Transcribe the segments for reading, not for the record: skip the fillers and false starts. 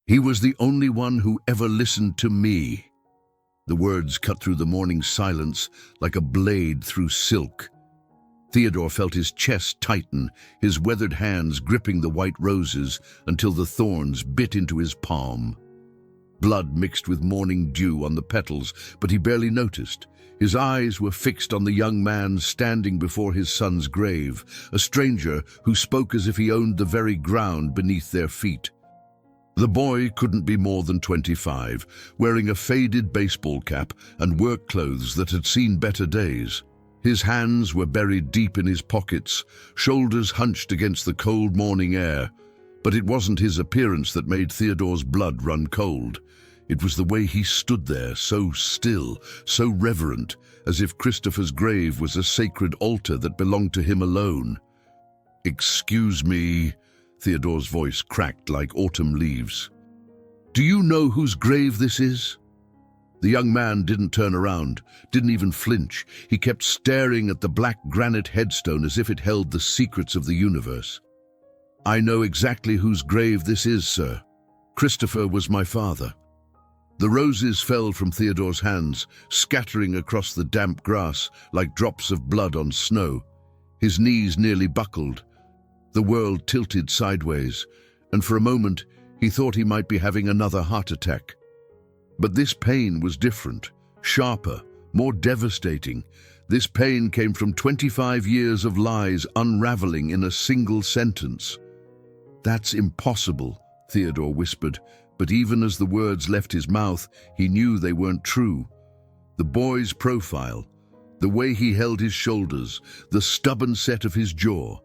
He was the only one who ever listened to me. The words cut through the morning silence like a blade through silk. Theodore felt his chest tighten, his weathered hands gripping the white roses until the thorns bit into his palm. Blood mixed with morning dew on the petals, but he barely noticed. His eyes were fixed on the young man standing before his son's grave, a stranger who spoke as if he owned the very ground beneath their feet. The boy couldn't be more than 25, wearing a faded baseball cap and work clothes that had seen better days. His hands were buried deep in his pockets, shoulders hunched against the cold morning air. But it wasn't his appearance that made Theodore's blood run cold. It was the way he stood there, so still, so reverent, as if Christopher's grave was a sacred altar that belonged to him alone. "Excuse me," Theodore's voice cracked like autumn leaves. "Do you know whose grave this is?" The young man didn't turn around, didn't even flinch. He kept staring at the black granite headstone as if it held the secrets of the universe. "I know exactly whose grave this is, sir. Christopher was my father." The roses fell from Theodore's hands, scattering across the damp grass like drops of blood on snow. His knees nearly buckled. The world tilted sideways, and for a moment he thought he might be having another heart attack. But this pain was different, sharper, more devastating. This pain came from 25 years of lies unraveling in a single sentence. "That's impossible," Theodore whispered, but even as the words left his mouth, he knew they weren't true. The boy's profile, the way he held his shoulders, the stubborn set of his jaw.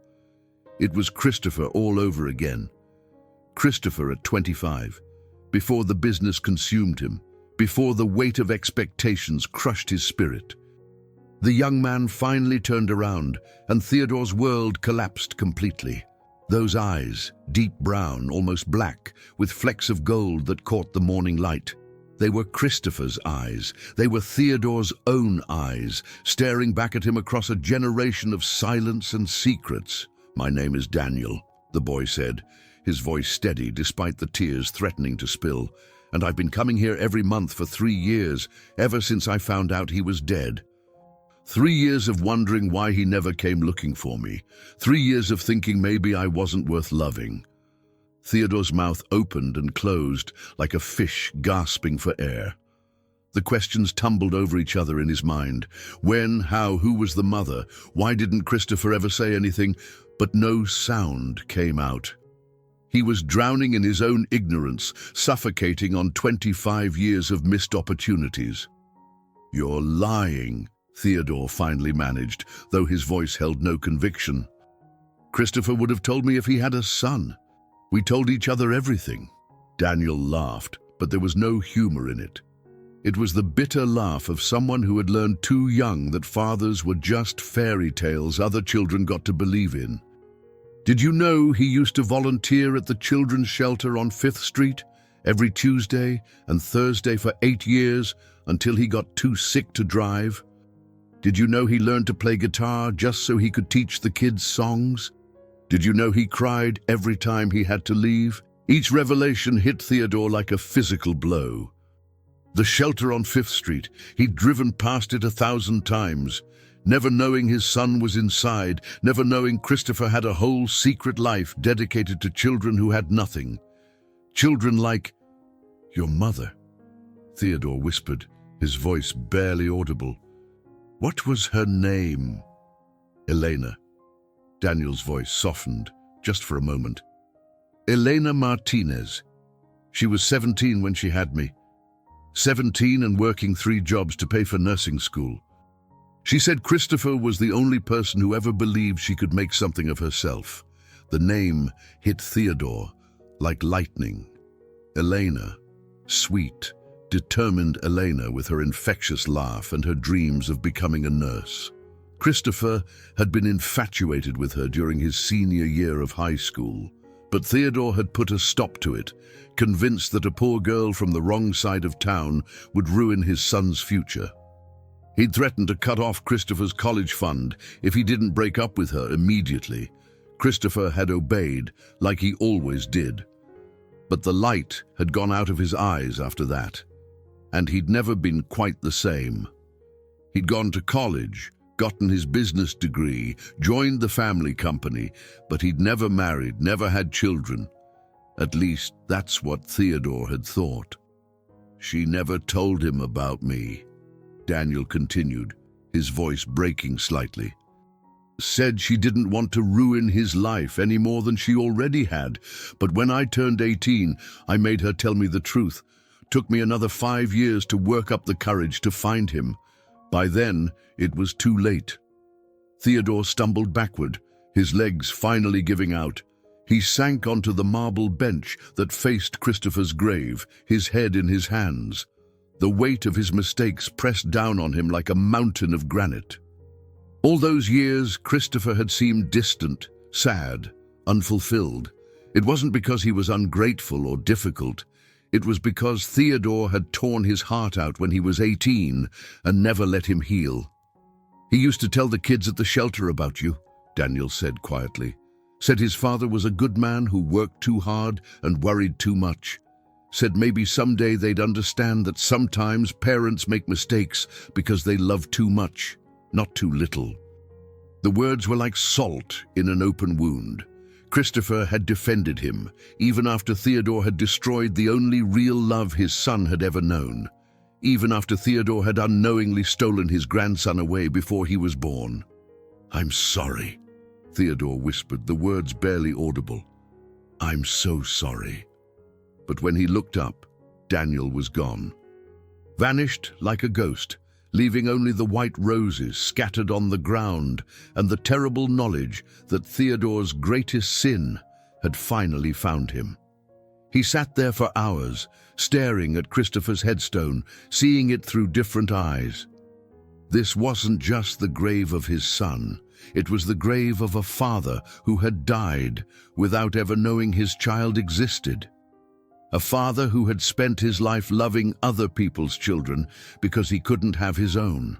It was Christopher all over again. Christopher at 25. Before the business consumed him, before the weight of expectations crushed his spirit. The young man finally turned around, and Theodore's world collapsed completely. Those eyes, deep brown, almost black, with flecks of gold that caught the morning light. They were Christopher's eyes. They were Theodore's own eyes, staring back at him across a generation of silence and secrets. "My name is Daniel," the boy said, his voice steady despite the tears threatening to spill. "And I've been coming here every month for 3 years, ever since I found out he was dead. 3 years of wondering why he never came looking for me. 3 years of thinking maybe I wasn't worth loving." Theodore's mouth opened and closed like a fish gasping for air. The questions tumbled over each other in his mind. When, how, who was the mother? Why didn't Christopher ever say anything? But no sound came out. He was drowning in his own ignorance, suffocating on 25 years of missed opportunities. "You're lying," Theodore finally managed, though his voice held no conviction. "Christopher would have told me if he had a son. We told each other everything." Daniel laughed, but there was no humor in it. It was the bitter laugh of someone who had learned too young that fathers were just fairy tales other children got to believe in. "Did you know he used to volunteer at the children's shelter on 5th Street every Tuesday and Thursday for 8 years until he got too sick to drive? Did you know he learned to play guitar just so he could teach the kids songs? Did you know he cried every time he had to leave?" Each revelation hit Theodore like a physical blow. The shelter on 5th Street, he'd driven past it 1,000 times, never knowing his son was inside, never knowing Christopher had a whole secret life dedicated to children who had nothing. Children like your mother, Theodore whispered, his voice barely audible. "What was her name?" "Elena." Daniel's voice softened, just for a moment. "Elena Martinez. She was 17 when she had me. 17 and working 3 jobs to pay for nursing school. She said Christopher was the only person who ever believed she could make something of herself." The name hit Theodore like lightning. Elena. Sweet, determined Elena with her infectious laugh and her dreams of becoming a nurse. Christopher had been infatuated with her during his senior year of high school, but Theodore had put a stop to it, convinced that a poor girl from the wrong side of town would ruin his son's future. He'd threatened to cut off Christopher's college fund if he didn't break up with her immediately. Christopher had obeyed, like he always did. But the light had gone out of his eyes after that, and he'd never been quite the same. He'd gone to college, gotten his business degree, joined the family company, but he'd never married, never had children. At least, that's what Theodore had thought. "She never told him about me," Daniel continued, his voice breaking slightly. "Said she didn't want to ruin his life any more than she already had. But when I turned 18, I made her tell me the truth. Took me another 5 years to work up the courage to find him. By then, it was too late." Theodore stumbled backward, his legs finally giving out. He sank onto the marble bench that faced Christopher's grave, his head in his hands. The weight of his mistakes pressed down on him like a mountain of granite. All those years, Christopher had seemed distant, sad, unfulfilled. It wasn't because he was ungrateful or difficult. It was because Theodore had torn his heart out when he was 18 and never let him heal. "He used to tell the kids at the shelter about you," Daniel said quietly. "Said his father was a good man who worked too hard and worried too much. Said maybe someday they'd understand that sometimes parents make mistakes because they love too much, not too little." The words were like salt in an open wound. Christopher had defended him, even after Theodore had destroyed the only real love his son had ever known. Even after Theodore had unknowingly stolen his grandson away before he was born. "I'm sorry," Theodore whispered, the words barely audible. "I'm so sorry." But when he looked up, Daniel was gone. Vanished like a ghost, leaving only the white roses scattered on the ground and the terrible knowledge that Theodore's greatest sin had finally found him. He sat there for hours, staring at Christopher's headstone, seeing it through different eyes. This wasn't just the grave of his son. It was the grave of a father who had died without ever knowing his child existed. A father who had spent his life loving other people's children because he couldn't have his own.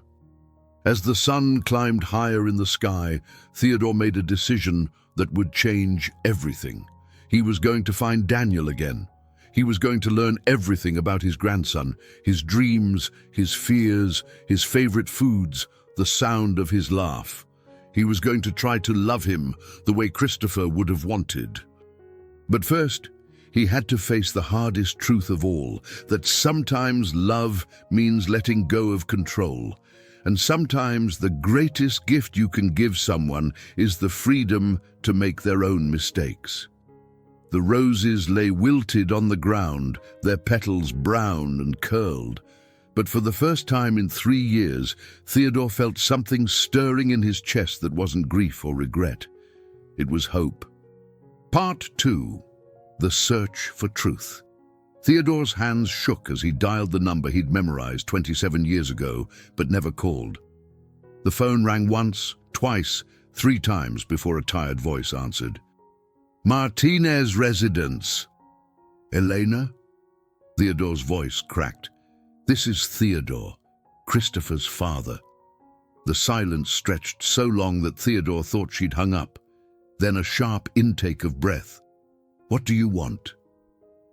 As the sun climbed higher in the sky, Theodore made a decision that would change everything. He was going to find Daniel again. He was going to learn everything about his grandson, his dreams, his fears, his favorite foods, the sound of his laugh. He was going to try to love him the way Christopher would have wanted. But first, he had to face the hardest truth of all, that sometimes love means letting go of control, and sometimes the greatest gift you can give someone is the freedom to make their own mistakes. The roses lay wilted on the ground, their petals brown and curled. But for the first time in 3 years, Theodore felt something stirring in his chest that wasn't grief or regret. It was hope. Part 2. The Search for Truth. Theodore's hands shook as he dialed the number he'd memorized 27 years ago, but never called. The phone rang once, twice, 3 times before a tired voice answered. "Martinez residence." "Elena?" Theodore's voice cracked. "This is Theodore, Christopher's father." The silence stretched so long that Theodore thought she'd hung up. Then a sharp intake of breath. "What do you want?"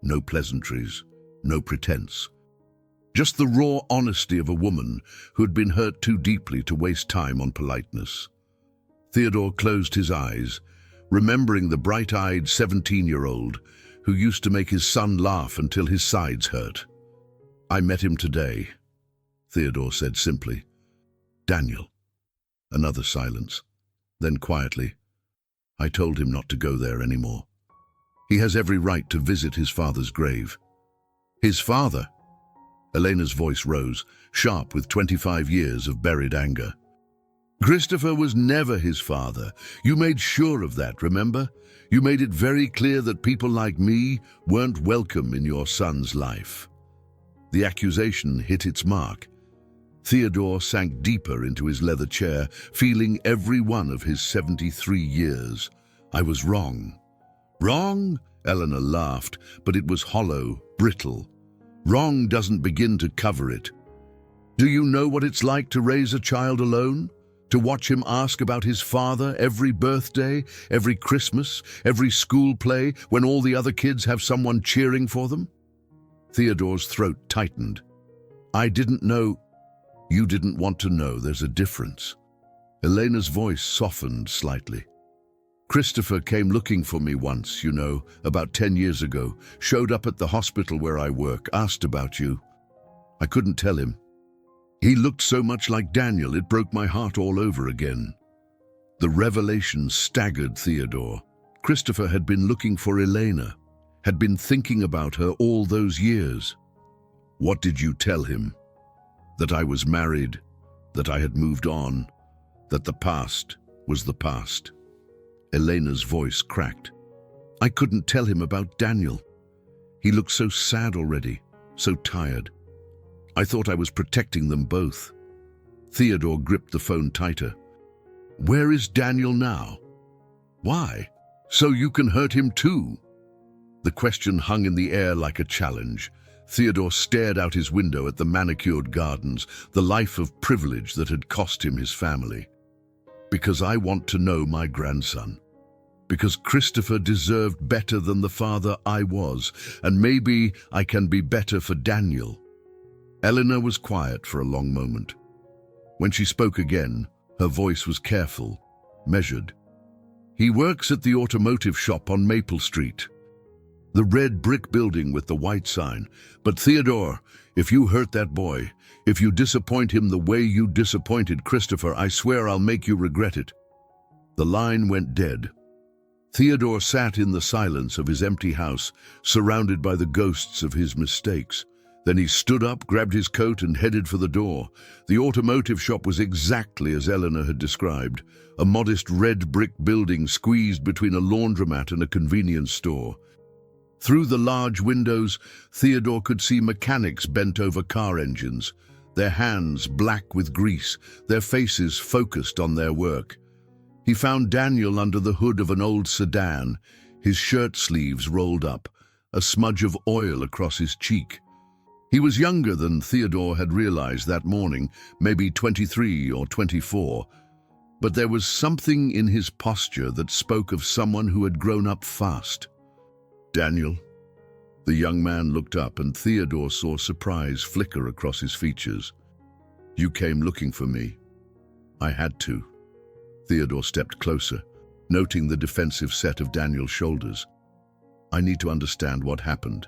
No pleasantries, no pretense. Just the raw honesty of a woman who'd been hurt too deeply to waste time on politeness. Theodore closed his eyes, remembering the bright-eyed 17-year-old who used to make his son laugh until his sides hurt. "I met him today," Theodore said simply. "Daniel." Another silence. Then quietly, "I told him not to go there anymore. He has every right to visit his father's grave." "His father?" Elena's voice rose, sharp with 25 years of buried anger. "Christopher was never his father. You made sure of that, remember? You made it very clear that people like me weren't welcome in your son's life." The accusation hit its mark. Theodore sank deeper into his leather chair, feeling every one of his 73 years. "I was wrong." "Wrong?" Eleanor laughed, but it was hollow, brittle. "Wrong doesn't begin to cover it. Do you know what it's like to raise a child alone? To watch him ask about his father every birthday, every Christmas, every school play, when all the other kids have someone cheering for them? Theodore's throat tightened. I didn't know. You didn't want to know. There's a difference. Elena's voice softened slightly. Christopher came looking for me once, about 10 years ago, showed up at the hospital where I work, asked about you. I couldn't tell him. He looked so much like Daniel, it broke my heart all over again. The revelation staggered Theodore. Christopher had been looking for Elena, had been thinking about her all those years. What did you tell him? That I was married, that I had moved on, that the past was the past. Elena's voice cracked. I couldn't tell him about Daniel. He looked so sad already, so tired. I thought I was protecting them both. Theodore gripped the phone tighter. Where is Daniel now? Why? So you can hurt him too? The question hung in the air like a challenge. Theodore stared out his window at the manicured gardens, the life of privilege that had cost him his family. Because I want to know my grandson. Because Christopher deserved better than the father I was, and maybe I can be better for Daniel. Eleanor was quiet for a long moment. When she spoke again, her voice was careful, measured. He works at the automotive shop on Maple Street. The red brick building with the white sign. But Theodore, if you hurt that boy, if you disappoint him the way you disappointed Christopher, I swear I'll make you regret it. The line went dead. Theodore sat in the silence of his empty house, surrounded by the ghosts of his mistakes. Then he stood up, grabbed his coat, and headed for the door. The automotive shop was exactly as Eleanor had described, a modest red brick building squeezed between a laundromat and a convenience store. Through the large windows, Theodore could see mechanics bent over car engines, their hands black with grease, their faces focused on their work. He found Daniel under the hood of an old sedan, his shirt sleeves rolled up, a smudge of oil across his cheek. He was younger than Theodore had realized that morning, maybe 23 or 24, but there was something in his posture that spoke of someone who had grown up fast. Daniel? The young man looked up, and Theodore saw surprise flicker across his features. You came looking for me. I had to. Theodore stepped closer, noting the defensive set of Daniel's shoulders. I need to understand what happened.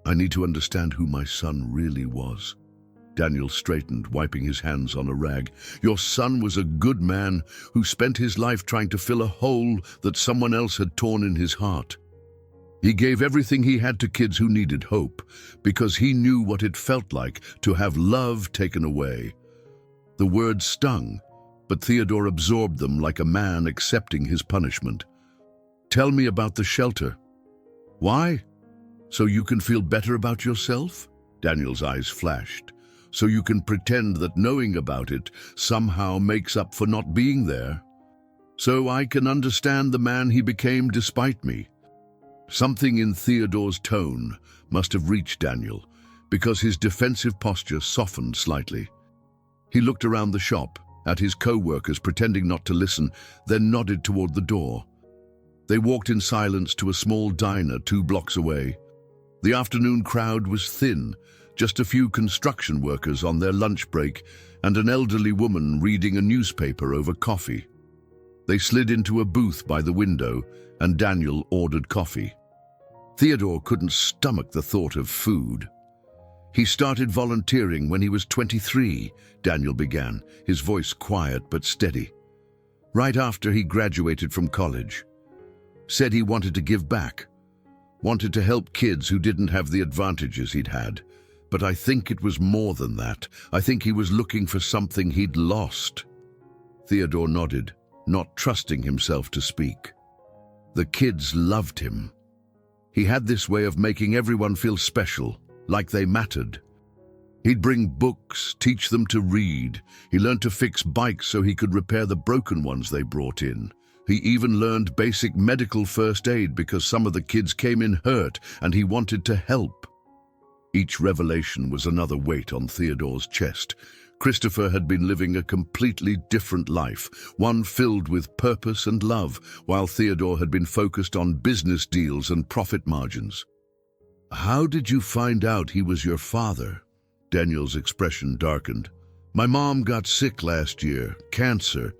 I need to understand who my son really was. Daniel straightened, wiping his hands on a rag. Your son was a good man who spent his life trying to fill a hole that someone else had torn in his heart. He gave everything he had to kids who needed hope, because he knew what it felt like to have love taken away. The words stung, but Theodore absorbed them like a man accepting his punishment. Tell me about the shelter. Why? So you can feel better about yourself? Daniel's eyes flashed. So you can pretend that knowing about it somehow makes up for not being there? So I can understand the man he became despite me. Something in Theodore's tone must have reached Daniel, because his defensive posture softened slightly. He looked around the shop, at his co-workers pretending not to listen, then nodded toward the door. They walked in silence to a small diner 2 blocks away. The afternoon crowd was thin, just a few construction workers on their lunch break and an elderly woman reading a newspaper over coffee. They slid into a booth by the window, and Daniel ordered coffee. Theodore couldn't stomach the thought of food. He started volunteering when he was 23, Daniel began, his voice quiet but steady. Right after he graduated from college. Said he wanted to give back. Wanted to help kids who didn't have the advantages he'd had. But I think it was more than that. I think he was looking for something he'd lost. Theodore nodded, not trusting himself to speak. The kids loved him. He had this way of making everyone feel special, like they mattered. He'd bring books, teach them to read. He learned to fix bikes so he could repair the broken ones they brought in. He even learned basic medical first aid because some of the kids came in hurt and he wanted to help. Each revelation was another weight on Theodore's chest. Christopher had been living a completely different life, one filled with purpose and love, while Theodore had been focused on business deals and profit margins. "How did you find out he was your father?" Daniel's expression darkened. "My mom got sick last year, cancer.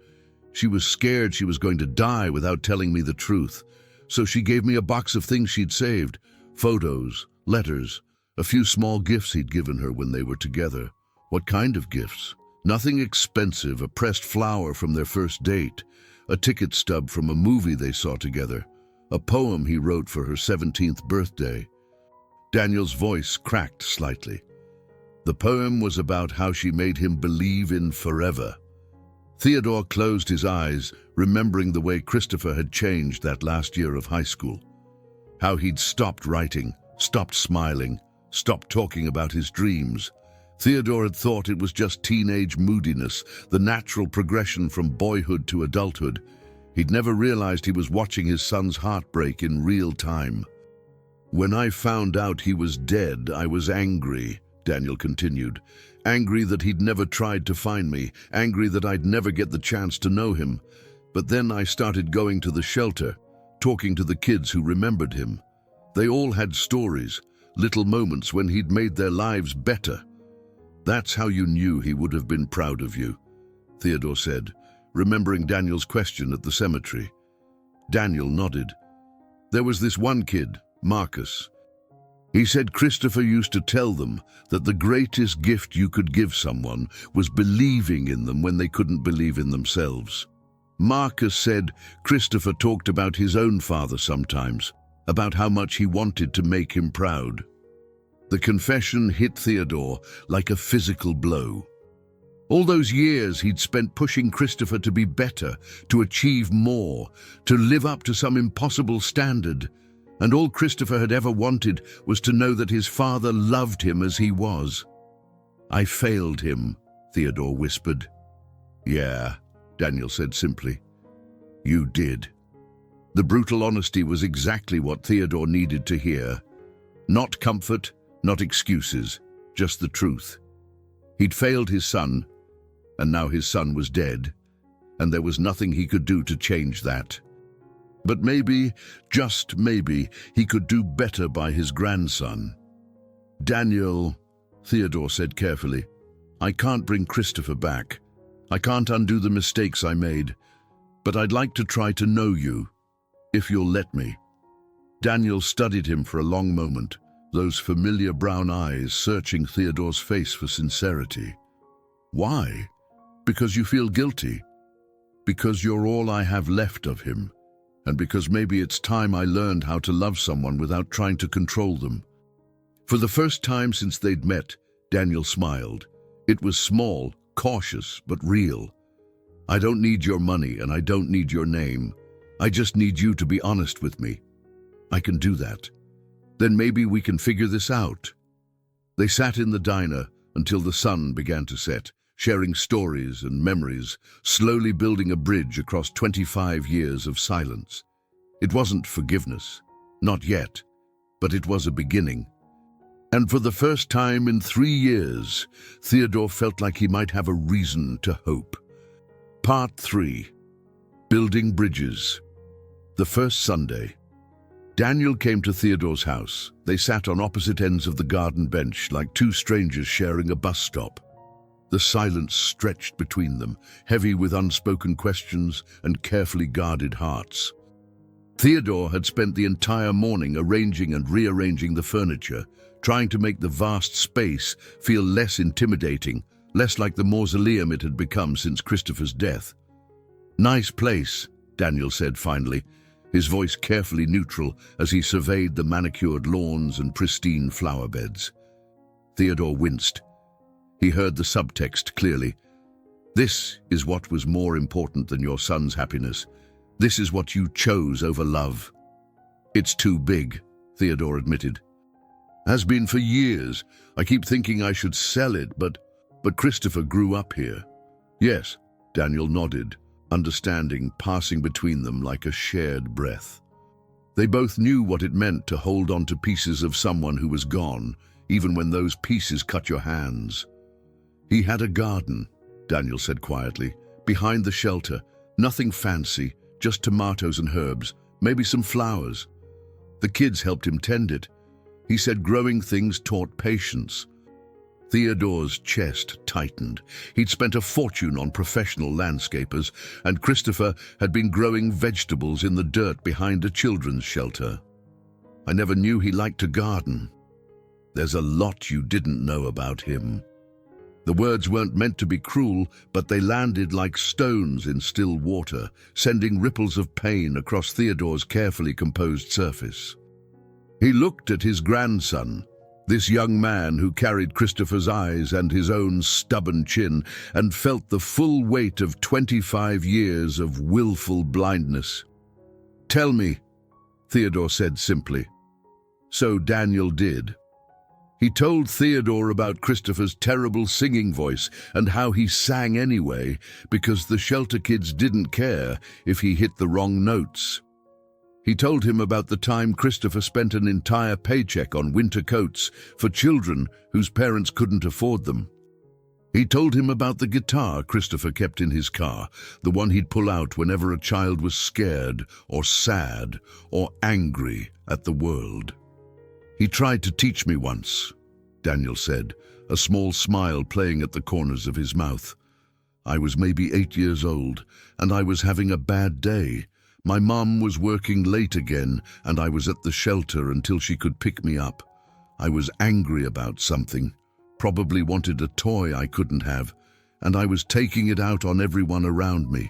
She was scared she was going to die without telling me the truth. So she gave me a box of things she'd saved, photos, letters, a few small gifts he'd given her when they were together." "What kind of gifts?" "Nothing expensive, a pressed flower from their first date, a ticket stub from a movie they saw together, a poem he wrote for her 17th birthday. Daniel's voice cracked slightly. The poem was about how she made him believe in forever. Theodore closed his eyes, remembering the way Christopher had changed that last year of high school. How he'd stopped writing, stopped smiling, stopped talking about his dreams. Theodore had thought it was just teenage moodiness, the natural progression from boyhood to adulthood. He'd never realized he was watching his son's heartbreak in real time. "When I found out he was dead, I was angry," Daniel continued. "Angry that he'd never tried to find me, angry that I'd never get the chance to know him. But then I started going to the shelter, talking to the kids who remembered him. They all had stories, little moments when he'd made their lives better. That's how you knew he would have been proud of you," Theodore said, remembering Daniel's question at the cemetery. Daniel nodded. "There was this one kid, Marcus. He said Christopher used to tell them that the greatest gift you could give someone was believing in them when they couldn't believe in themselves. Marcus said Christopher talked about his own father sometimes, about how much he wanted to make him proud." The confession hit Theodore like a physical blow. All those years he'd spent pushing Christopher to be better, to achieve more, to live up to some impossible standard. And all Christopher had ever wanted was to know that his father loved him as he was. "I failed him," Theodore whispered. "Yeah," Daniel said simply. "You did." The brutal honesty was exactly what Theodore needed to hear. Not comfort, not excuses, just the truth. He'd failed his son, and now his son was dead, and there was nothing he could do to change that. But maybe, just maybe, he could do better by his grandson. "Daniel," Theodore said carefully, "I can't bring Christopher back. I can't undo the mistakes I made, but I'd like to try to know you, if you'll let me." Daniel studied him for a long moment, those familiar brown eyes searching Theodore's face for sincerity. "Why? Because you feel guilty? Because you're all I have left of him? And because maybe it's time I learned how to love someone without trying to control them?" For the first time since they'd met, Daniel smiled. It was small, cautious, but real. "I don't need your money and I don't need your name. I just need you to be honest with me. I can do that. Then maybe we can figure this out." They sat in the diner until the sun began to set, sharing stories and memories, slowly building a bridge across 25 years of silence. It wasn't forgiveness, not yet, but it was a beginning. And for the first time in 3 years, Theodore felt like he might have a reason to hope. Part 3. Building Bridges. The first Sunday. Daniel came to Theodore's house. They sat on opposite ends of the garden bench like two strangers sharing a bus stop. The silence stretched between them, heavy with unspoken questions and carefully guarded hearts. Theodore had spent the entire morning arranging and rearranging the furniture, trying to make the vast space feel less intimidating, less like the mausoleum it had become since Christopher's death. "Nice place," Daniel said finally, his voice carefully neutral as he surveyed the manicured lawns and pristine flower beds. Theodore winced. He heard the subtext clearly. "This is what was more important than your son's happiness. This is what you chose over love." "It's too big," Theodore admitted. "Has been for years. I keep thinking I should sell it, but Christopher grew up here." "Yes," Daniel nodded, understanding passing between them like a shared breath. They both knew what it meant to hold on to pieces of someone who was gone, even when those pieces cut your hands. He had a garden, Daniel said quietly, behind the shelter. Nothing fancy, just tomatoes and herbs, maybe some flowers. The kids helped him tend it. He said growing things taught patience. Theodore's chest tightened. He'd spent a fortune on professional landscapers, and Christopher had been growing vegetables in the dirt behind a children's shelter. I never knew he liked to garden. There's a lot you didn't know about him. The words weren't meant to be cruel, but they landed like stones in still water, sending ripples of pain across Theodore's carefully composed surface. He looked at his grandson, this young man who carried Christopher's eyes and his own stubborn chin, and felt the full weight of 25 years of willful blindness. "Tell me," Theodore said simply. So Daniel did. He told Theodore about Christopher's terrible singing voice and how he sang anyway because the shelter kids didn't care if he hit the wrong notes. He told him about the time Christopher spent an entire paycheck on winter coats for children whose parents couldn't afford them. He told him about the guitar Christopher kept in his car, the one he'd pull out whenever a child was scared or sad or angry at the world. "He tried to teach me once," Daniel said, a small smile playing at the corners of his mouth. "I was maybe 8 years old, and I was having a bad day. My mom was working late again, and I was at the shelter until she could pick me up. I was angry about something, probably wanted a toy I couldn't have, and I was taking it out on everyone around me."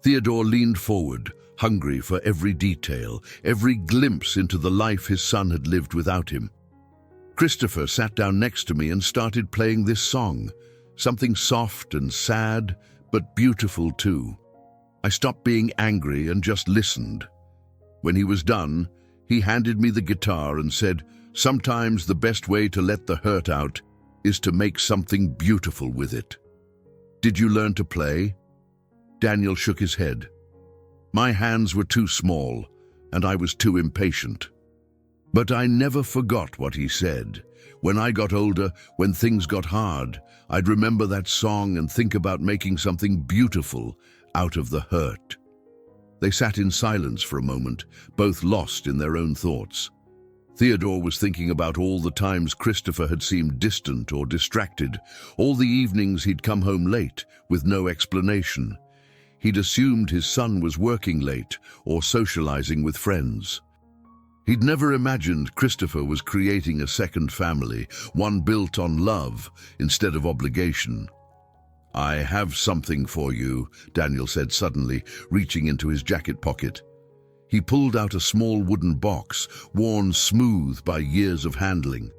Theodore leaned forward, hungry for every detail, every glimpse into the life his son had lived without him. Christopher sat down next to me and started playing this song, something soft and sad, but beautiful too. I stopped being angry and just listened. When he was done, he handed me the guitar and said, "Sometimes the best way to let the hurt out is to make something beautiful with it." "Did you learn to play?" Daniel shook his head. "My hands were too small, and I was too impatient." But I never forgot what he said. When I got older, when things got hard, I'd remember that song and think about making something beautiful out of the hurt. They sat in silence for a moment, both lost in their own thoughts. Theodore was thinking about all the times Christopher had seemed distant or distracted, all the evenings he'd come home late with no explanation. He'd assumed his son was working late or socializing with friends. He'd never imagined Christopher was creating a second family, one built on love instead of obligation. "I have something for you," Daniel said suddenly, reaching into his jacket pocket. He pulled out a small wooden box, worn smooth by years of handling.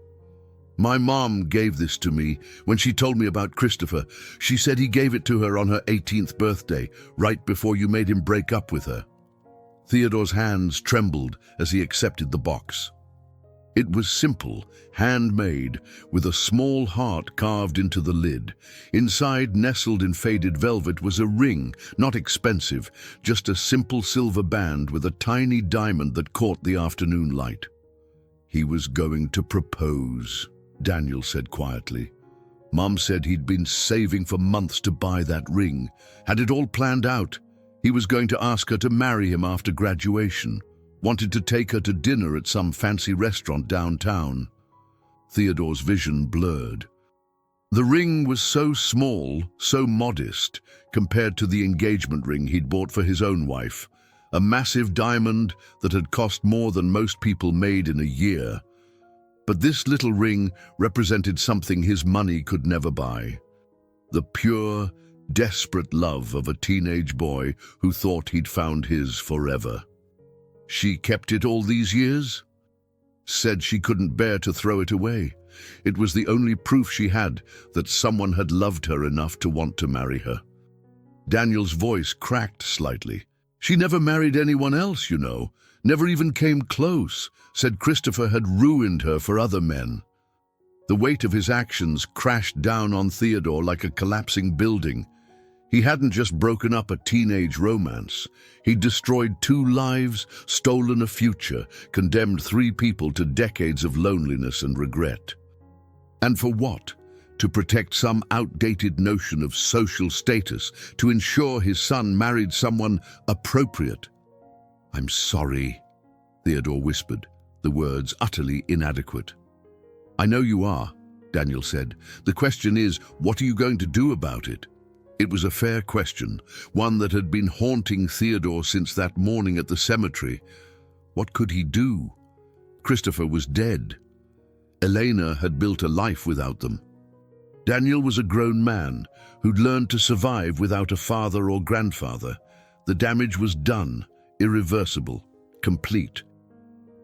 "My mom gave this to me when she told me about Christopher. She said he gave it to her on her 18th birthday, right before you made him break up with her." Theodore's hands trembled as he accepted the box. It was simple, handmade, with a small heart carved into the lid. Inside, nestled in faded velvet, was a ring, not expensive, just a simple silver band with a tiny diamond that caught the afternoon light. "He was going to propose," Daniel said quietly. "Mom said he'd been saving for months to buy that ring, had it all planned out. He was going to ask her to marry him after graduation. Wanted to take her to dinner at some fancy restaurant downtown." Theodore's vision blurred. The ring was so small, so modest, compared to the engagement ring he'd bought for his own wife, a massive diamond that had cost more than most people made in a year. But this little ring represented something his money could never buy. The pure, desperate love of a teenage boy who thought he'd found his forever. "She kept it all these years?" Said she couldn't bear to throw it away. It was the only proof she had that someone had loved her enough to want to marry her. Daniel's voice cracked slightly. "She never married anyone else, you know. Never even came close. Said Christopher had ruined her for other men." The weight of his actions crashed down on Theodore like a collapsing building. He hadn't just broken up a teenage romance. He'd destroyed 2 lives, stolen a future, condemned 3 people to decades of loneliness and regret. And for what? to protect some outdated notion of social status, to ensure his son married someone appropriate. "I'm sorry," Theodore whispered, the words utterly inadequate. "I know you are," Daniel said. "The question is, what are you going to do about it?" It was a fair question, one that had been haunting Theodore since that morning at the cemetery. What could he do? Christopher was dead. Elena had built a life without them. Daniel was a grown man who'd learned to survive without a father or grandfather. The damage was done, irreversible, complete.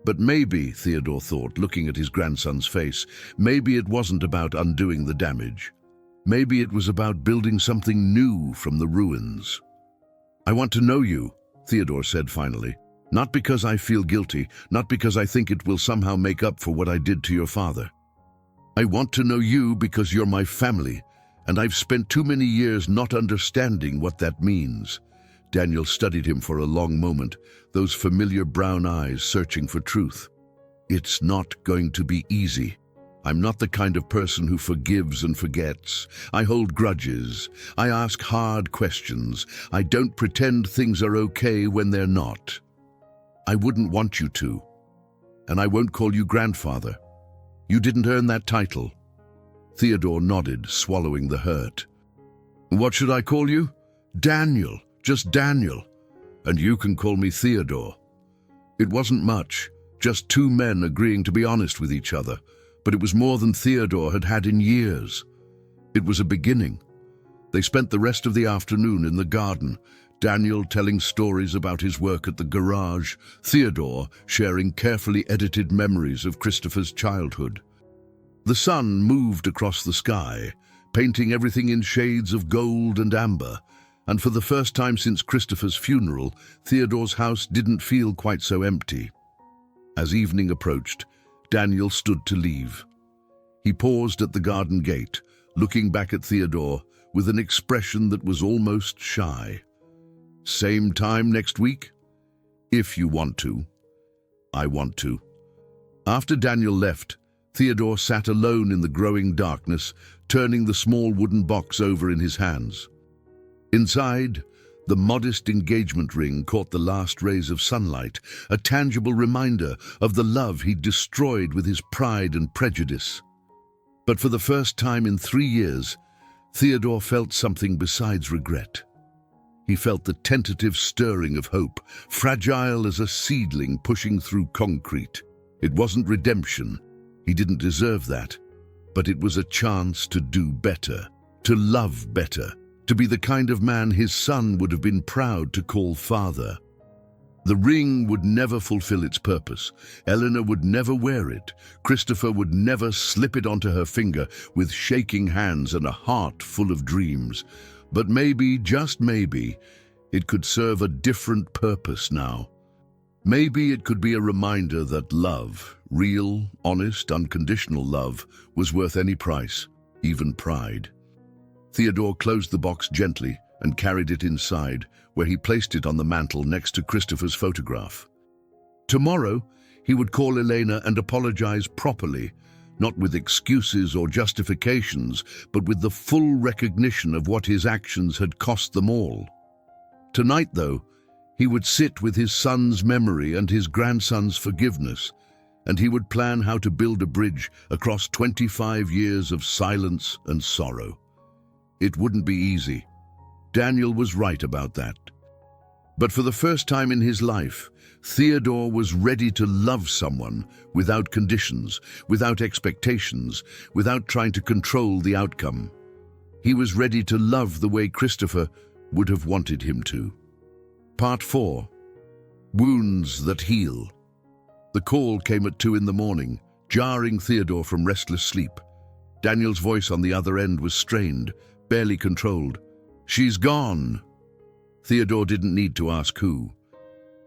But maybe, Theodore thought, looking at his grandson's face, maybe it wasn't about undoing the damage. Maybe it was about building something new from the ruins. "I want to know you," Theodore said finally. "Not because I feel guilty, not because I think it will somehow make up for what I did to your father. I want to know you because you're my family, and I've spent too many years not understanding what that means." Daniel studied him for a long moment, those familiar brown eyes searching for truth. "It's not going to be easy. I'm not the kind of person who forgives and forgets. I hold grudges. I ask hard questions. I don't pretend things are okay when they're not. I wouldn't want you to. And I won't call you grandfather. You didn't earn that title." Theodore nodded, swallowing the hurt. "What should I call you?" "Daniel, just Daniel. And you can call me Theodore." It wasn't much, just two men agreeing to be honest with each other, but it was more than Theodore had had in years. It was a beginning. They spent the rest of the afternoon in the garden, Daniel telling stories about his work at the garage, Theodore sharing carefully edited memories of Christopher's childhood. The sun moved across the sky, painting everything in shades of gold and amber, and for the first time since Christopher's funeral, Theodore's house didn't feel quite so empty. As evening approached, Daniel stood to leave. He paused at the garden gate, looking back at Theodore with an expression that was almost shy. "Same time next week? If you want to. I want to." After Daniel left, Theodore sat alone in the growing darkness, turning the small wooden box over in his hands. Inside, the modest engagement ring caught the last rays of sunlight, a tangible reminder of the love he'd destroyed with his pride and prejudice. But for the first time in 3 years, Theodore felt something besides regret. He felt the tentative stirring of hope, fragile as a seedling pushing through concrete. It wasn't redemption. He didn't deserve that. But it was a chance to do better, to love better, to be the kind of man his son would have been proud to call father. The ring would never fulfill its purpose. Eleanor would never wear it. Christopher would never slip it onto her finger with shaking hands and a heart full of dreams. But maybe, just maybe, it could serve a different purpose now. Maybe it could be a reminder that love, real, honest, unconditional love, was worth any price, even pride. Theodore closed the box gently and carried it inside, where he placed it on the mantel next to Christopher's photograph. Tomorrow, he would call Elena and apologize properly, not with excuses or justifications, but with the full recognition of what his actions had cost them all. Tonight, though, he would sit with his son's memory and his grandson's forgiveness, and he would plan how to build a bridge across 25 years of silence and sorrow. It wouldn't be easy. Daniel was right about that. But for the first time in his life, Theodore was ready to love someone without conditions, without expectations, without trying to control the outcome. He was ready to love the way Christopher would have wanted him to. Part 4. Wounds that heal. The call came at 2 a.m, jarring Theodore from restless sleep. Daniel's voice on the other end was strained, barely controlled. "She's gone." Theodore didn't need to ask who.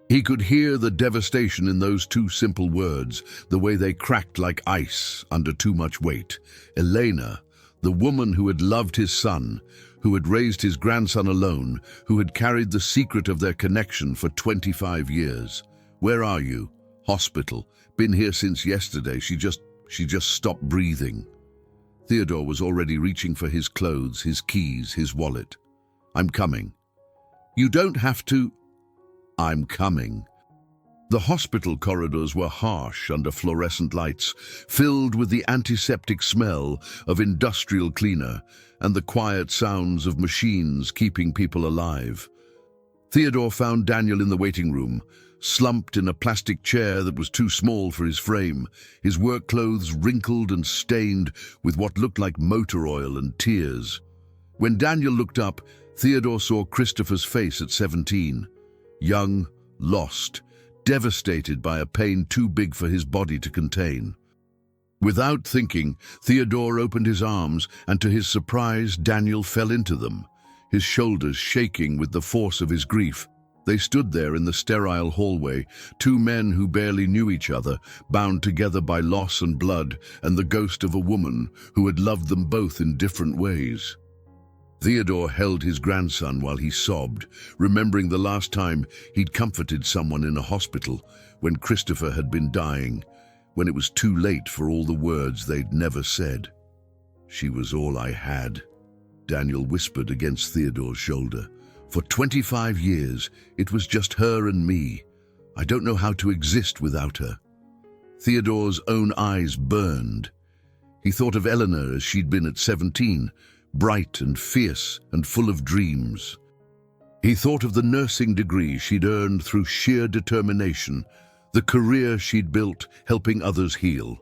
He could hear the devastation in those two simple words, the way they cracked like ice under too much weight. Elena, the woman who had loved his son, who had raised his grandson alone, who had carried the secret of their connection for 25 years. "Where are you?" "Hospital. Been here since yesterday. She just stopped breathing." Theodore was already reaching for his clothes, his keys, his wallet. "I'm coming." "You don't have to." "I'm coming." The hospital corridors were harsh under fluorescent lights, filled with the antiseptic smell of industrial cleaner and the quiet sounds of machines keeping people alive. Theodore found Daniel in the waiting room, slumped in a plastic chair that was too small for his frame, his work clothes wrinkled and stained with what looked like motor oil and tears. When Daniel looked up, Theodore saw Christopher's face at 17, young, lost, devastated by a pain too big for his body to contain. Without thinking, Theodore opened his arms, and to his surprise, Daniel fell into them, his shoulders shaking with the force of his grief. They stood there in the sterile hallway, two men who barely knew each other, bound together by loss and blood and the ghost of a woman who had loved them both in different ways. Theodore held his grandson while he sobbed, remembering the last time he'd comforted someone in a hospital, when Christopher had been dying, when it was too late for all the words they'd never said. "She was all I had," Daniel whispered against Theodore's shoulder. "For 25 years, it was just her and me. I don't know how to exist without her." Theodore's own eyes burned. He thought of Eleanor as she'd been at 17, bright and fierce and full of dreams. He thought of the nursing degree she'd earned through sheer determination, the career she'd built helping others heal.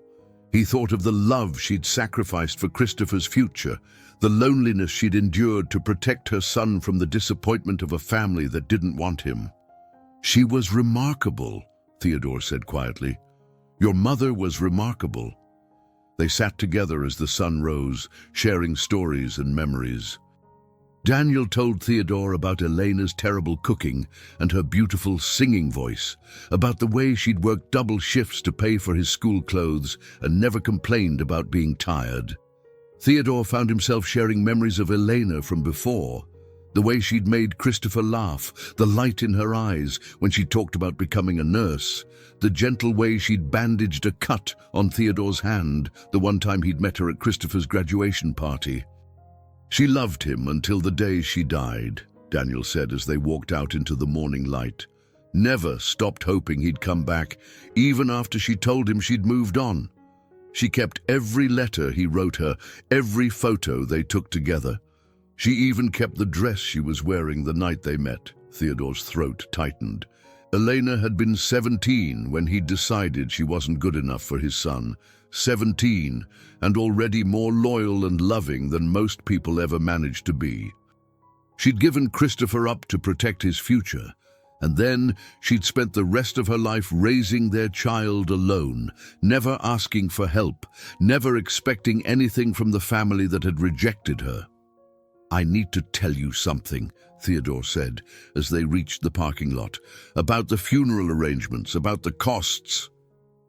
He thought of the love she'd sacrificed for Christopher's future, the loneliness she'd endured to protect her son from the disappointment of a family that didn't want him. "She was remarkable," Theodore said quietly. "Your mother was remarkable." They sat together as the sun rose, sharing stories and memories. Daniel told Theodore about Elena's terrible cooking and her beautiful singing voice, about the way she'd worked double shifts to pay for his school clothes and never complained about being tired. Theodore found himself sharing memories of Elena from before, the way she'd made Christopher laugh, the light in her eyes when she talked about becoming a nurse, the gentle way she'd bandaged a cut on Theodore's hand the one time he'd met her at Christopher's graduation party. "She loved him until the day she died," Daniel said as they walked out into the morning light. "Never stopped hoping he'd come back, even after she told him she'd moved on. She kept every letter he wrote her, every photo they took together. She even kept the dress she was wearing the night they met." Theodore's throat tightened. Elena had been 17 when he decided she wasn't good enough for his son. 17, and already more loyal and loving than most people ever managed to be. She'd given Christopher up to protect his future, and then she'd spent the rest of her life raising their child alone, never asking for help, never expecting anything from the family that had rejected her. "I need to tell you something," Theodore said as they reached the parking lot, "about the funeral arrangements, about the costs."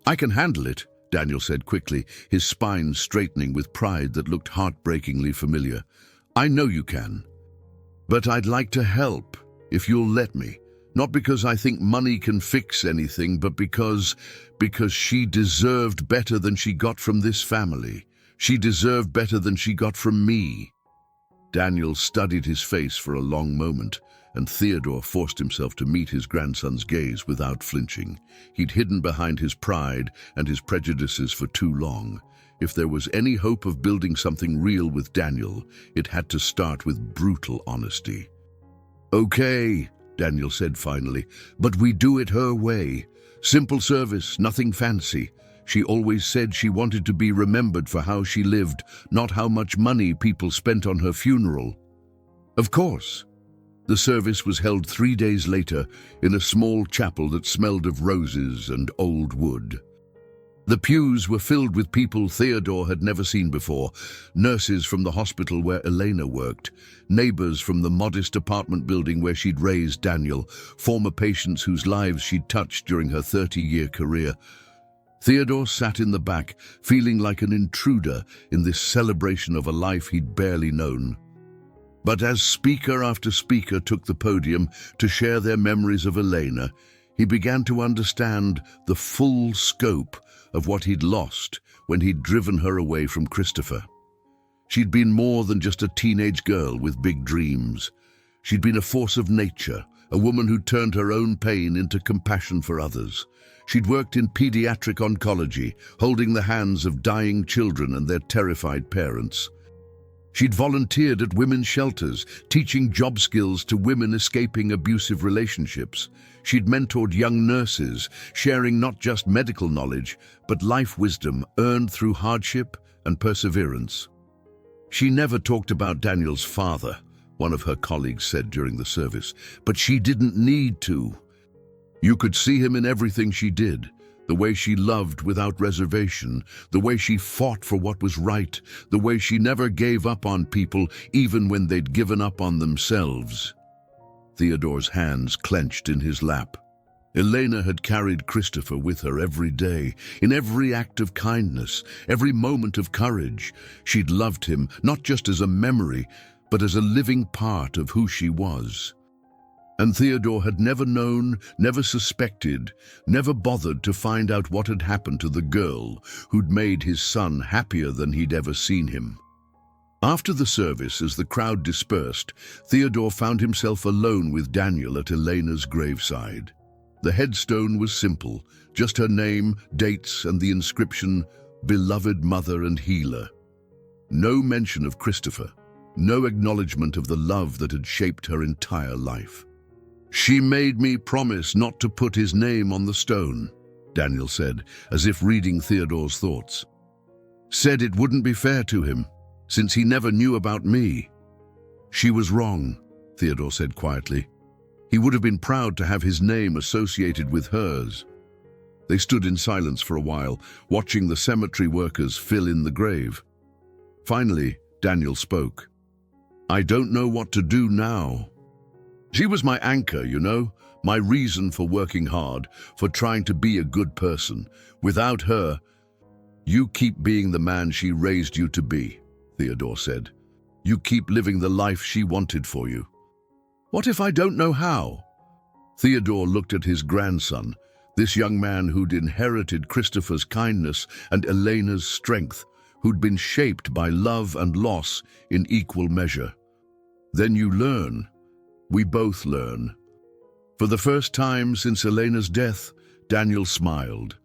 "I can handle it," Daniel said quickly, his spine straightening with pride that looked heartbreakingly familiar. "I know you can. But I'd like to help, if you'll let me. Not because I think money can fix anything, but because she deserved better than she got from this family. She deserved better than she got from me." Daniel studied his face for a long moment, and Theodore forced himself to meet his grandson's gaze without flinching. He'd hidden behind his pride and his prejudices for too long. If there was any hope of building something real with Daniel, it had to start with brutal honesty. "Okay," Daniel said finally, "but we do it her way. Simple service, nothing fancy. She always said she wanted to be remembered for how she lived, not how much money people spent on her funeral." "Of course." The service was held 3 days later in a small chapel that smelled of roses and old wood. The pews were filled with people Theodore had never seen before, nurses from the hospital where Elena worked, neighbors from the modest apartment building where she'd raised Daniel, former patients whose lives she'd touched during her 30-year career. Theodore sat in the back, feeling like an intruder in this celebration of a life he'd barely known. But as speaker after speaker took the podium to share their memories of Elena, he began to understand the full scope of what he'd lost when he'd driven her away from Christopher. She'd been more than just a teenage girl with big dreams. She'd been a force of nature, a woman who turned her own pain into compassion for others. She'd worked in pediatric oncology, holding the hands of dying children and their terrified parents. She'd volunteered at women's shelters, teaching job skills to women escaping abusive relationships. She'd mentored young nurses, sharing not just medical knowledge, but life wisdom earned through hardship and perseverance. She never talked about Daniel's father, one of her colleagues said during the service, but she didn't need to. You could see him in everything she did, the way she loved without reservation, the way she fought for what was right, the way she never gave up on people even when they'd given up on themselves. Theodore's hands clenched in his lap. Elena had carried Christopher with her every day, in every act of kindness, every moment of courage. She'd loved him, not just as a memory, but as a living part of who she was. And Theodore had never known, never suspected, never bothered to find out what had happened to the girl who'd made his son happier than he'd ever seen him. After the service, as the crowd dispersed, Theodore found himself alone with Daniel at Elena's graveside. The headstone was simple, just her name, dates, and the inscription, "Beloved Mother and Healer." No mention of Christopher, no acknowledgement of the love that had shaped her entire life. "She made me promise not to put his name on the stone," Daniel said, as if reading Theodore's thoughts. "Said it wouldn't be fair to him, since he never knew about me." "She was wrong," Theodore said quietly. "He would have been proud to have his name associated with hers." They stood in silence for a while, watching the cemetery workers fill in the grave. Finally, Daniel spoke. "I don't know what to do now. She was my anchor, you know, my reason for working hard, for trying to be a good person. Without her..." "You keep being the man she raised you to be," Theodore said. "You keep living the life she wanted for you." "What if I don't know how?" Theodore looked at his grandson, this young man who'd inherited Christopher's kindness and Elena's strength, who'd been shaped by love and loss in equal measure. "Then you learn. We both learn." For the first time since Elena's death, Daniel smiled.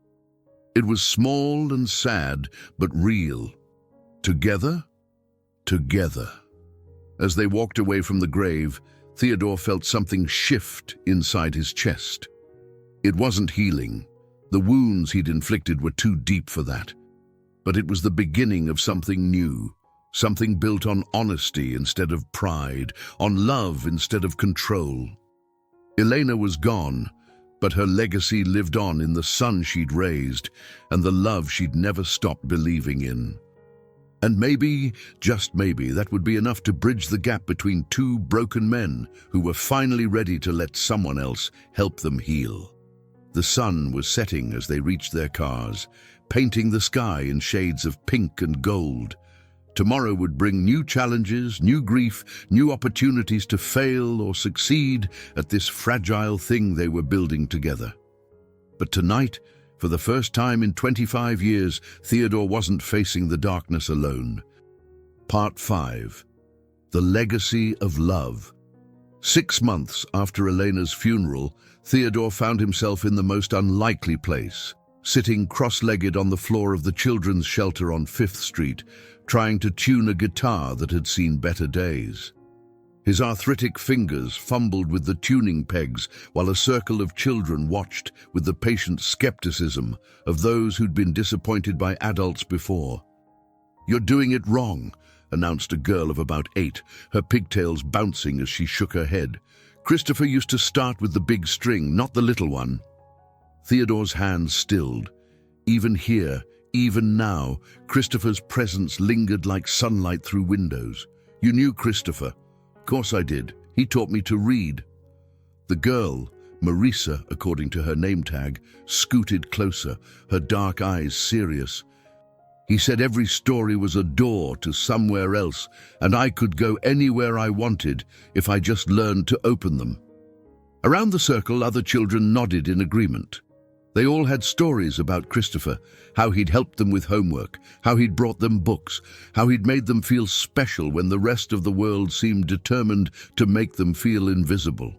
It was small and sad, but real. Together? Together. As they walked away from the grave, Theodore felt something shift inside his chest. It wasn't healing. The wounds he'd inflicted were too deep for that. But it was the beginning of something new, something built on honesty instead of pride, on love instead of control. Elena was gone, but her legacy lived on in the son she'd raised and the love she'd never stopped believing in. And maybe, just maybe, that would be enough to bridge the gap between two broken men who were finally ready to let someone else help them heal. The sun was setting as they reached their cars, painting the sky in shades of pink and gold. Tomorrow would bring new challenges, new grief, new opportunities to fail or succeed at this fragile thing they were building together. But tonight, for the first time in 25 years, Theodore wasn't facing the darkness alone. Part 5. The Legacy of Love. 6 months after Elena's funeral, Theodore found himself in the most unlikely place, sitting cross-legged on the floor of the children's shelter on 5th Street, trying to tune a guitar that had seen better days. His arthritic fingers fumbled with the tuning pegs while a circle of children watched with the patient skepticism of those who'd been disappointed by adults before. "You're doing it wrong," announced a girl of about 8, her pigtails bouncing as she shook her head. "Christopher used to start with the big string, not the little one." Theodore's hands stilled. Even here, even now, Christopher's presence lingered like sunlight through windows. "You knew Christopher." "Course I did. He taught me to read." The girl, Marisa, according to her name tag, scooted closer, her dark eyes serious. "He said every story was a door to somewhere else, and I could go anywhere I wanted if I just learned to open them." Around the circle, other children nodded in agreement. They all had stories about Christopher, how he'd helped them with homework, how he'd brought them books, how he'd made them feel special when the rest of the world seemed determined to make them feel invisible.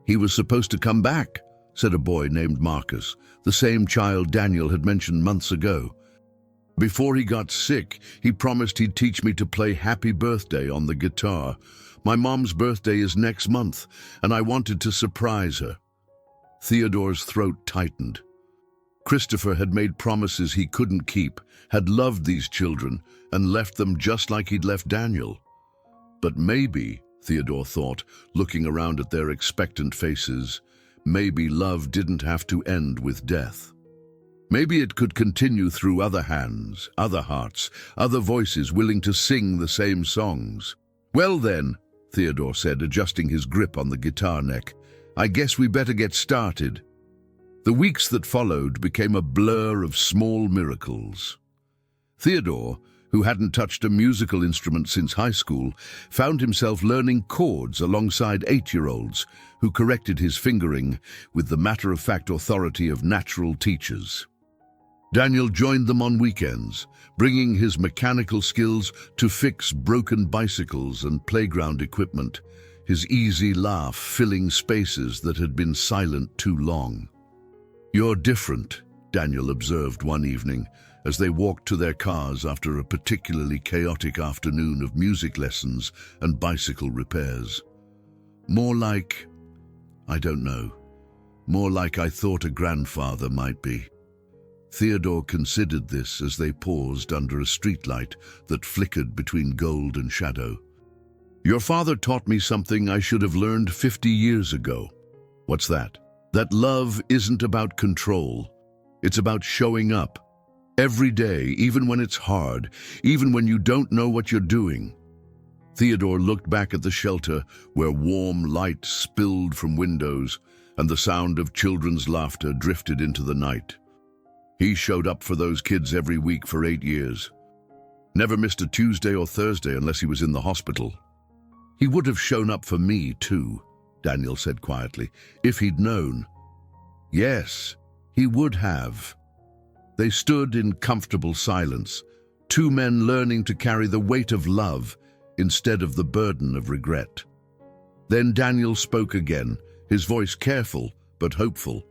"He was supposed to come back," said a boy named Marcus, the same child Daniel had mentioned months ago. "Before he got sick, he promised he'd teach me to play Happy Birthday on the guitar. My mom's birthday is next month, and I wanted to surprise her." Theodore's throat tightened. Christopher had made promises he couldn't keep, had loved these children, and left them just like he'd left Daniel. But maybe, Theodore thought, looking around at their expectant faces, maybe love didn't have to end with death. Maybe it could continue through other hands, other hearts, other voices willing to sing the same songs. "Well then," Theodore said, adjusting his grip on the guitar neck, "I guess we better get started." The weeks that followed became a blur of small miracles. Theodore, who hadn't touched a musical instrument since high school, found himself learning chords alongside 8-year-olds who corrected his fingering with the matter-of-fact authority of natural teachers. Daniel joined them on weekends, bringing his mechanical skills to fix broken bicycles and playground equipment, his easy laugh filling spaces that had been silent too long. "You're different," Daniel observed one evening as they walked to their cars after a particularly chaotic afternoon of music lessons and bicycle repairs. "More like, I don't know, more like I thought a grandfather might be." Theodore considered this as they paused under a streetlight that flickered between gold and shadow. "Your father taught me something I should have learned 50 years ago." "What's that?" "That love isn't about control. It's about showing up. Every day, even when it's hard, even when you don't know what you're doing." Theodore looked back at the shelter where warm light spilled from windows and the sound of children's laughter drifted into the night. He showed up for those kids every week for 8 years. Never missed a Tuesday or Thursday unless he was in the hospital. "He would have shown up for me too," Daniel said quietly, "if he'd known." "Yes, he would have." They stood in comfortable silence, two men learning to carry the weight of love instead of the burden of regret. Then Daniel spoke again, his voice careful but hopeful.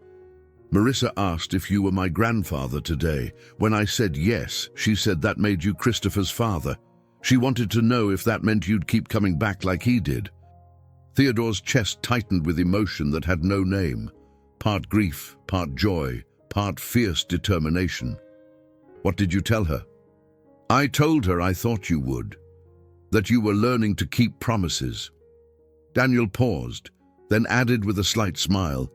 "Marissa asked if you were my grandfather today. When I said yes, she said that made you Christopher's father. She wanted to know if that meant you'd keep coming back like he did." Theodore's chest tightened with emotion that had no name, part grief, part joy, part fierce determination. "What did you tell her?" "I told her I thought you would, that you were learning to keep promises." Daniel paused, then added with a slight smile,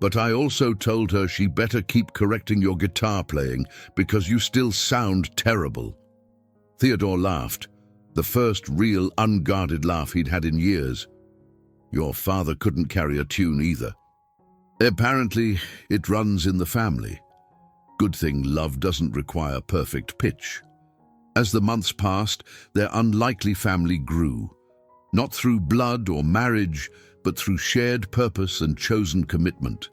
"But I also told her she better keep correcting your guitar playing because you still sound terrible." Theodore laughed, the first real unguarded laugh he'd had in years. "Your father couldn't carry a tune either." "Apparently, it runs in the family. Good thing love doesn't require perfect pitch." As the months passed, their unlikely family grew, not through blood or marriage, but through shared purpose and chosen commitment.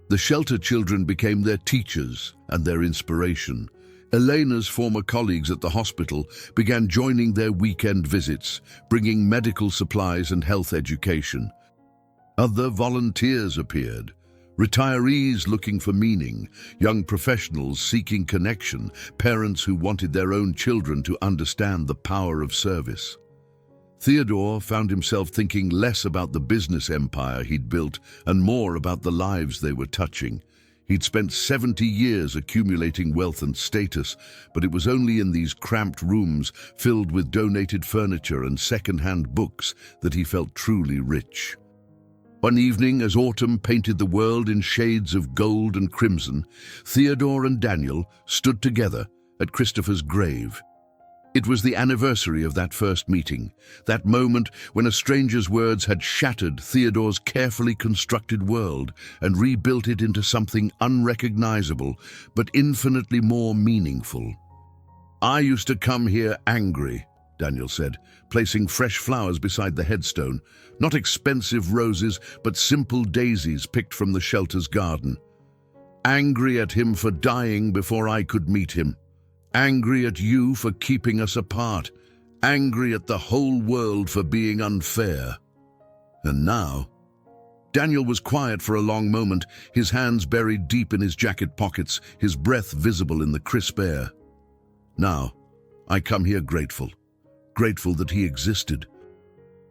The shelter children became their teachers and their inspiration. Elena's former colleagues at the hospital began joining their weekend visits, bringing medical supplies and health education. Other volunteers appeared, retirees looking for meaning, young professionals seeking connection, parents who wanted their own children to understand the power of service. Theodore found himself thinking less about the business empire he'd built and more about the lives they were touching. He'd spent 70 years accumulating wealth and status, but it was only in these cramped rooms filled with donated furniture and second-hand books that he felt truly rich. One evening, as autumn painted the world in shades of gold and crimson, Theodore and Daniel stood together at Christopher's grave. It was the anniversary of that first meeting, that moment when a stranger's words had shattered Theodore's carefully constructed world and rebuilt it into something unrecognizable but infinitely more meaningful. "I used to come here angry," Daniel said, placing fresh flowers beside the headstone, not expensive roses, but simple daisies picked from the shelter's garden. Angry at him for dying before I could meet him. Angry at you for keeping us apart. Angry at the whole world for being unfair. And now, Daniel was quiet for a long moment, his hands buried deep in his jacket pockets, his breath visible in the crisp air. Now, I come here grateful. Grateful that he existed.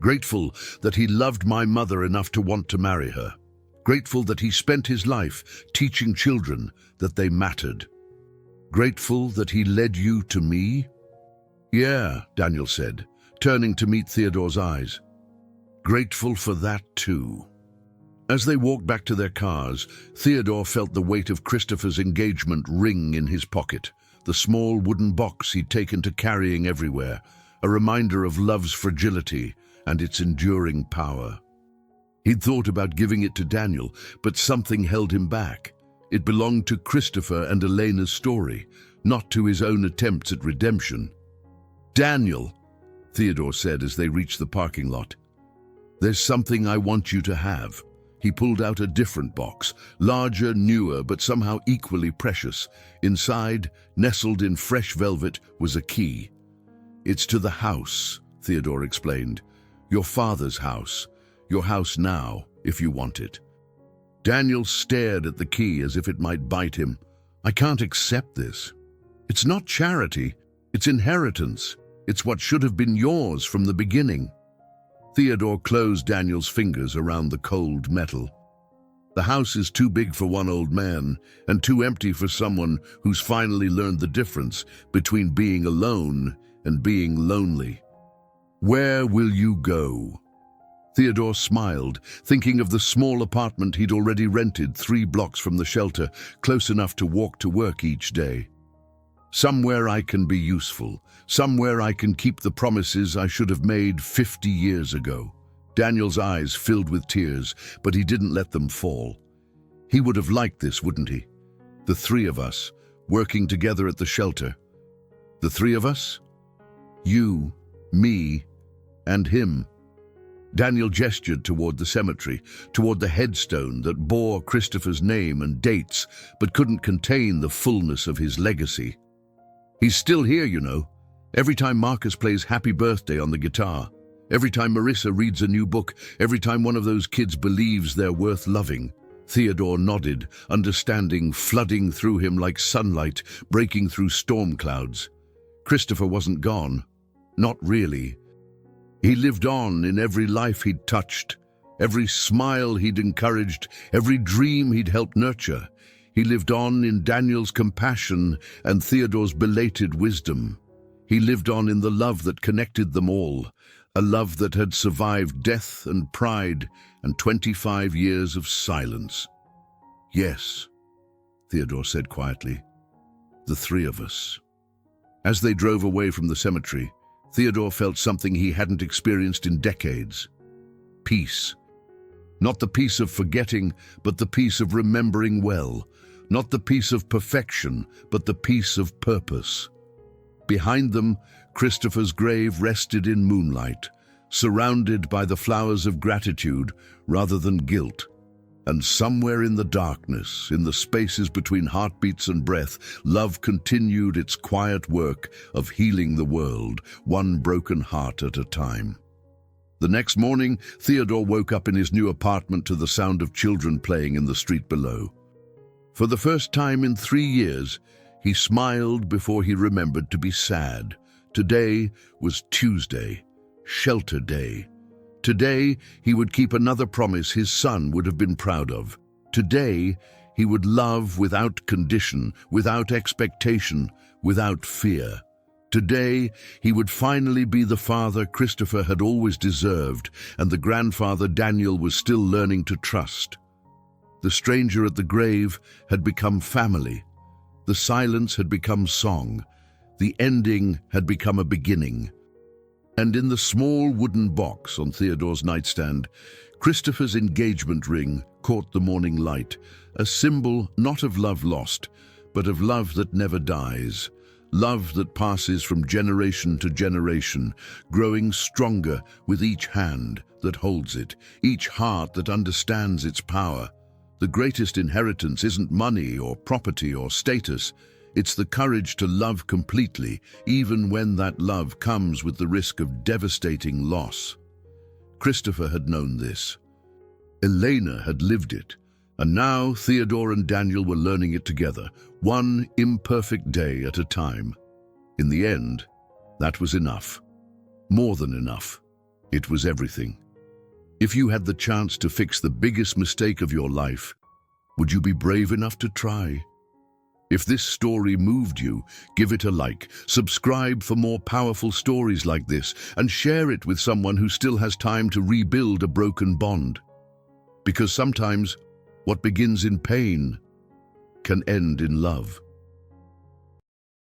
Grateful that he loved my mother enough to want to marry her. Grateful that he spent his life teaching children that they mattered. Grateful that he led you to me? Yeah, Daniel said, turning to meet Theodore's eyes. Grateful for that too. As they walked back to their cars, Theodore felt the weight of Christopher's engagement ring in his pocket, the small wooden box he'd taken to carrying everywhere, a reminder of love's fragility and its enduring power. He'd thought about giving it to Daniel, but something held him back. It belonged to Christopher and Elena's story, not to his own attempts at redemption. Daniel, Theodore said as they reached the parking lot, there's something I want you to have. He pulled out a different box, larger, newer, but somehow equally precious. Inside, nestled in fresh velvet, was a key. It's to the house, Theodore explained. Your father's house. Your house now, if you want it. Daniel stared at the key as if it might bite him. I can't accept this. It's not charity. It's inheritance. It's what should have been yours from the beginning. Theodore closed Daniel's fingers around the cold metal. The house is too big for one old man and too empty for someone who's finally learned the difference between being alone and being lonely. Where will you go? Theodore smiled, thinking of the small apartment he'd already rented 3 blocks from the shelter, close enough to walk to work each day. Somewhere I can be useful. Somewhere I can keep the promises I should have made 50 years ago. Daniel's eyes filled with tears, but he didn't let them fall. He would have liked this, wouldn't he? The 3 of us, working together at the shelter. The 3 of us? You, me, and him. Daniel gestured toward the cemetery, toward the headstone that bore Christopher's name and dates, but couldn't contain the fullness of his legacy. He's still here, you know. Every time Marcus plays Happy Birthday on the guitar, every time Marissa reads a new book, every time one of those kids believes they're worth loving. Theodore nodded, understanding flooding through him like sunlight breaking through storm clouds. Christopher wasn't gone. Not really. He lived on in every life he'd touched, every smile he'd encouraged, every dream he'd helped nurture. He lived on in Daniel's compassion and Theodore's belated wisdom. He lived on in the love that connected them all, a love that had survived death and pride and 25 years of silence. Yes, Theodore said quietly, the 3 of us. As they drove away from the cemetery, Theodore felt something he hadn't experienced in decades. Peace. Not the peace of forgetting, but the peace of remembering well. Not the peace of perfection, but the peace of purpose. Behind them, Christopher's grave rested in moonlight, surrounded by the flowers of gratitude rather than guilt. And somewhere in the darkness, in the spaces between heartbeats and breath, love continued its quiet work of healing the world, one broken heart at a time. The next morning, Theodore woke up in his new apartment to the sound of children playing in the street below. For the first time in 3 years, he smiled before he remembered to be sad. Today was Tuesday, Shelter Day. Today, he would keep another promise his son would have been proud of. Today, he would love without condition, without expectation, without fear. Today, he would finally be the father Christopher had always deserved, and the grandfather Daniel was still learning to trust. The stranger at the grave had become family. The silence had become song. The ending had become a beginning. And in the small wooden box on Theodore's nightstand, Christopher's engagement ring caught the morning light, a symbol not of love lost, but of love that never dies, love that passes from generation to generation, growing stronger with each hand that holds it, each heart that understands its power. The greatest inheritance isn't money or property or status. It's the courage to love completely, even when that love comes with the risk of devastating loss. Christopher had known this. Elena had lived it. And now Theodore and Daniel were learning it together, one imperfect day at a time. In the end, that was enough. More than enough. It was everything. If you had the chance to fix the biggest mistake of your life, would you be brave enough to try? If this story moved you, give it a like, subscribe for more powerful stories like this, and share it with someone who still has time to rebuild a broken bond. Because sometimes, what begins in pain can end in love.